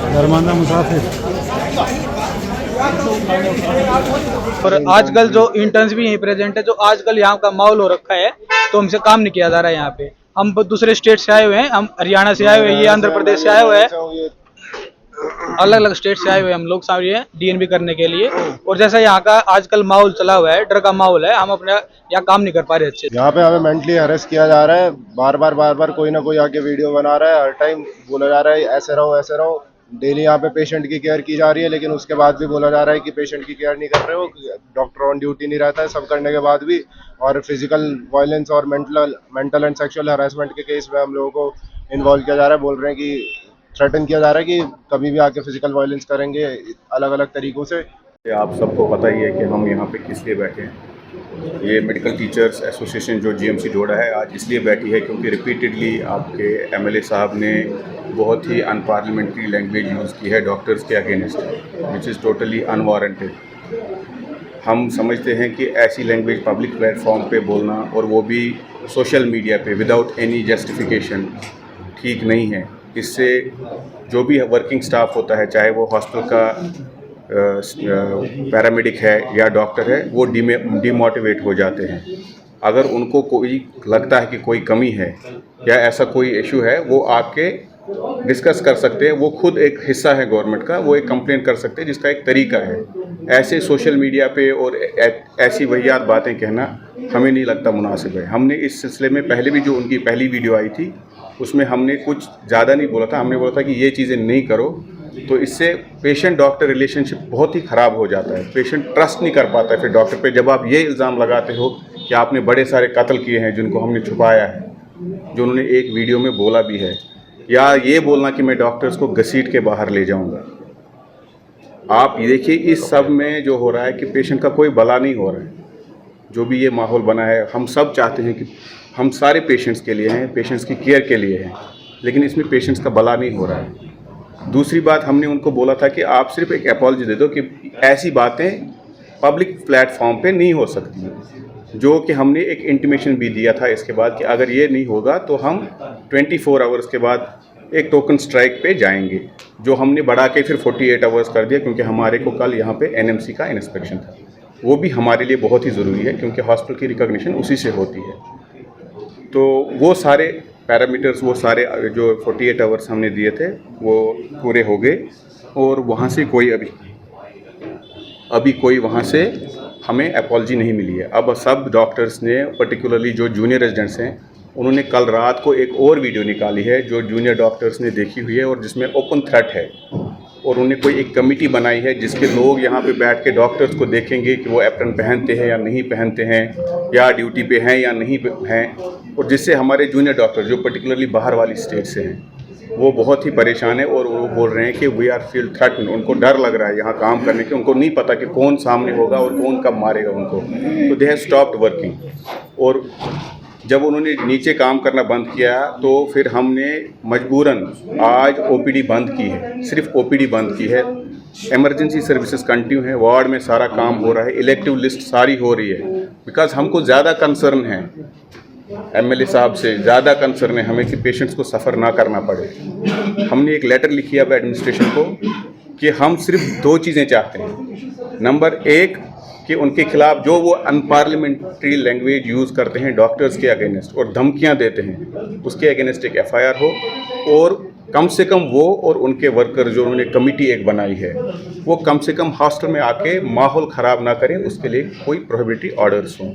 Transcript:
दरमाना मुसाफिर। और आजकल जो इंटर्न्स भी यहीं प्रेजेंट है, जो आजकल यहाँ का माहौल हो रखा है, तो हमसे काम नहीं किया जा रहा है यहाँ पे। हम दूसरे स्टेट से आए हुए हैं, हम हरियाणा से आए हुए हैं, ये आंध्र प्रदेश से आए हुए हैं, अलग अलग स्टेट से आए हुए हैं हम लोग सारे डीएनबी करने के लिए। और जैसा यहाँ का आजकल माहौल चला हुआ है, डर का माहौल है, हम अपने यहाँ काम नहीं कर पा रहे अच्छे से। यहाँ पे हमें मेंटली हरेस किया जा रहा है, बार बार कोई ना कोई आके वीडियो बना रहा है, हर टाइम बोला जा रहा है ऐसे रहो ऐसे रहो। डेली यहाँ पे पेशेंट की केयर की जा रही है, लेकिन उसके बाद भी बोला जा रहा है कि पेशेंट की केयर नहीं कर रहे हो, डॉक्टर ऑन ड्यूटी नहीं रहता है, सब करने के बाद भी। और फिजिकल वायलेंस और मेंटल एंड सेक्सुअल हरासमेंट के केस में हम लोगों को इन्वॉल्व किया जा रहा है। बोल रहे हैं कि थ्रेटन किया जा रहा है कि कभी भी आके फिजिकल वायलेंस करेंगे अलग अलग तरीकों से। आप सबको पता ही है कि हम यहाँ पे किस लिए बैठे हैं। ये मेडिकल टीचर्स एसोसिएशन जो जीएमसी डोडा है आज इसलिए बैठी है क्योंकि रिपीटेडली आपके एमएलए साहब ने बहुत ही अनपार्लियामेंट्री लैंग्वेज यूज़ की है डॉक्टर्स के against, which is totally unwarranted. हम समझते हैं कि ऐसी लैंग्वेज पब्लिक प्लेटफॉर्म पे बोलना, और वो भी सोशल मीडिया पे विदाउट एनी जस्टिफिकेशन, ठीक नहीं है। इससे जो भी वर्किंग स्टाफ होता है, चाहे वो हॉस्पिटल का पैरामेडिक है या डॉक्टर है, वो डिमोटिवेट हो जाते हैं। अगर उनको कोई लगता है कि कोई कमी है या ऐसा कोई इशू है, वो आके डिस्कस कर सकते हैं। वो खुद एक हिस्सा है गवर्नमेंट का, वो एक कंप्लेंट कर सकते हैं, जिसका एक तरीका है। ऐसे सोशल मीडिया पे और ऐसी वाहियात बातें कहना हमें नहीं लगता मुनासिब है। हमने इस सिलसिले में पहले भी जो उनकी पहली वीडियो आई थी उसमें हमने कुछ ज़्यादा नहीं बोला था, हमने बोला था कि ये चीज़ें नहीं करो, तो इससे पेशेंट डॉक्टर रिलेशनशिप बहुत ही ख़राब हो जाता है। पेशेंट ट्रस्ट नहीं कर पाता है फिर डॉक्टर पे। जब आप ये इल्ज़ाम लगाते हो कि आपने बड़े सारे कत्ल किए हैं जिनको हमने छुपाया है, जो उन्होंने एक वीडियो में बोला भी है, या ये बोलना कि मैं डॉक्टर्स को घसीट के बाहर ले जाऊंगा। आप देखिए इस सब में जो हो रहा है कि पेशेंट का कोई भला नहीं हो रहा है। जो भी ये माहौल बना है, हम सब चाहते हैं कि हम सारे पेशेंट्स के लिए हैं, पेशेंट्स की केयर के लिए हैं, लेकिन इसमें पेशेंट्स का भला नहीं हो रहा है। दूसरी बात, हमने उनको बोला था कि आप सिर्फ एक अपॉलजी दे दो कि ऐसी बातें पब्लिक प्लेटफॉर्म पे नहीं हो सकती, जो कि हमने एक इंटीमेशन भी दिया था इसके बाद कि अगर ये नहीं होगा तो हम 24 आवर्स के बाद एक टोकन स्ट्राइक पे जाएंगे, जो हमने बढ़ा के फिर 48 आवर्स कर दिया, क्योंकि हमारे को कल यहाँ पे एनएमसी का इंस्पेक्शन था। वो भी हमारे लिए बहुत ही ज़रूरी है क्योंकि हॉस्पिटल की रिकॉग्निशन उसी से होती है। तो वो सारे पैरामीटर्स, वो सारे जो 48 आवर्स हमने दिए थे वो पूरे हो गए, और वहाँ से कोई अभी कोई वहाँ से हमें अपॉलजी नहीं मिली है। अब सब डॉक्टर्स ने, पर्टिकुलरली जो जूनियर रेजिडेंट्स हैं, उन्होंने कल रात को एक और वीडियो निकाली है जो जूनियर डॉक्टर्स ने देखी हुई है और जिसमें ओपन थ्रेट है, और उन्होंने कोई एक कमेटी बनाई है जिसके लोग यहाँ पे बैठ के डॉक्टर्स को देखेंगे कि वो एप्रन पहनते हैं या नहीं पहनते हैं, या ड्यूटी पे हैं या नहीं हैं, और जिससे हमारे जूनियर डॉक्टर जो पर्टिकुलरली बाहर वाली स्टेट से हैं वो बहुत ही परेशान है, और वो बोल रहे हैं कि वी आर फील थ्रेटन। उनको डर लग रहा है यहाँ काम करने के, उनको नहीं पता कि कौन सामने होगा और कौन कब मारेगा उनको। तो दे हैव स्टॉप्ड वर्किंग, और जब उन्होंने नीचे काम करना बंद किया तो फिर हमने मजबूरन आज ओपीडी बंद की है, सिर्फ ओपीडी बंद की है। इमरजेंसी सर्विसेज कंटिन्यू है, वार्ड में सारा काम हो रहा है, इलेक्टिव लिस्ट सारी हो रही है, बिकॉज हमको ज़्यादा कंसर्न है, एमएलए साहब से ज़्यादा कंसर्न है हमें कि पेशेंट्स को सफ़र ना करना पड़े। हमने एक लेटर लिखी है अब एडमिनिस्ट्रेशन को कि हम सिर्फ 2 चीज़ें चाहते हैं। नंबर 1 कि उनके खिलाफ जो वो अनपार्लियामेंट्री लैंग्वेज यूज़ करते हैं डॉक्टर्स के अगेंस्ट और धमकियां देते हैं, उसके अगेंस्ट एक एफआईआर हो, और कम से कम वो और उनके वर्कर जो उन्होंने कमेटी एक बनाई है वो कम से कम हॉस्टल में आके माहौल ख़राब ना करें, उसके लिए कोई प्रोहिबिटरी ऑर्डर्स हों।